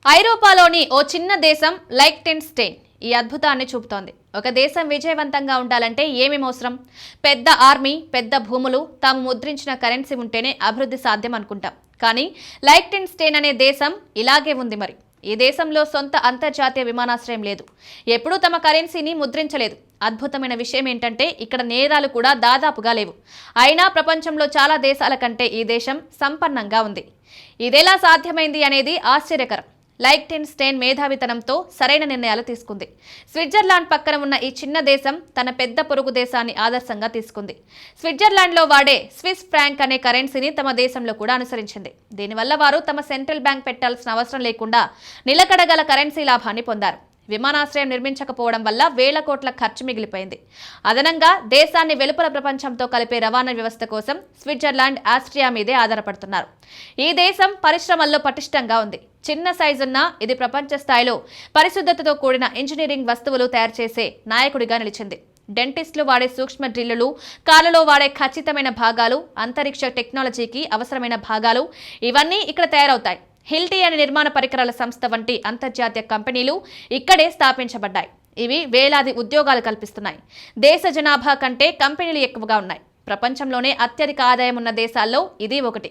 ఐరోపాలోని ఓ చిన్న దేశం లైక్టెన్స్టైన్ ఈ అద్భుతాన్ని చూపుతోంది. ఒక దేశం విజయవంతంగా ఉండాలంటే ఏమేం అవసరం? పెద్ద ఆర్మీ, పెద్ద భూములు, తాము ముద్రించిన కరెన్సీ ఉంటేనే అభివృద్ధి సాధ్యం అనుకుంటాం. కానీ లైక్టెన్స్టైన్ అనే దేశం ఇలాగే ఉంది. మరి ఈ దేశంలో సొంత అంతర్జాతీయ విమానాశ్రయం లేదు. ఎప్పుడూ తమ కరెన్సీని ముద్రించలేదు. అద్భుతమైన విషయం ఏంటంటే ఇక్కడ నేరాలు కూడా దాదాపుగా లేవు. అయినా ప్రపంచంలో చాలా దేశాల కంటే ఈ దేశం సంపన్నంగా ఉంది. ఇదెలా సాధ్యమైంది అనేది ఆశ్చర్యకరం. లైక్టెన్స్టైన్ మేధావితనంతో సరైన నిర్ణయాలు తీసుకుంది. స్విట్జర్లాండ్ పక్కన ఉన్న ఈ చిన్న దేశం తన పెద్ద పొరుగు దేశాన్ని ఆదర్శంగా తీసుకుంది. స్విట్జర్లాండ్లో వాడే స్విస్ ఫ్రాంక్ అనే కరెన్సీని తమ దేశంలో కూడా అనుసరించింది. దీనివల్ల వారు తమ సెంట్రల్ బ్యాంక్ పెట్టాల్సిన అవసరం లేకుండా నిలకడగల కరెన్సీ లాభాన్ని పొందారు. విమానాశ్రయం నిర్మించకపోవడం వల్ల వేల కోట్ల ఖర్చు మిగిలిపోయింది. అదనంగా దేశాన్ని వెలుపల ప్రపంచంతో కలిపే రవాణా వ్యవస్థ కోసం స్విట్జర్లాండ్, ఆస్ట్రియా మీదే ఆధారపడుతున్నారు. ఈ దేశం పరిశ్రమల్లో పటిష్టంగా ఉంది. చిన్న సైజున్న ఇది ప్రపంచ స్థాయిలో పరిశుద్ధతతో కూడిన ఇంజనీరింగ్ వస్తువులు తయారు చేసే నాయకుడిగా నిలిచింది. డెంటిస్టులు వాడే సూక్ష్మ డ్రిల్లులు, కార్లలో వాడే ఖచ్చితమైన భాగాలు, అంతరిక్ష టెక్నాలజీకి అవసరమైన భాగాలు ఇవన్నీ ఇక్కడ తయారవుతాయి. హిల్టీ అనే నిర్మాణ పరికరాల సంస్థ వంటి అంతర్జాతీయ కంపెనీలు ఇక్కడే స్థాపించబడ్డాయి. ఇవి వేలాది ఉద్యోగాలు కల్పిస్తున్నాయి. దేశ జనాభా కంటే కంపెనీలు ఎక్కువగా ఉన్నాయి. ప్రపంచంలోనే అత్యధిక ఆదాయం ఉన్న దేశాల్లో ఇది ఒకటి.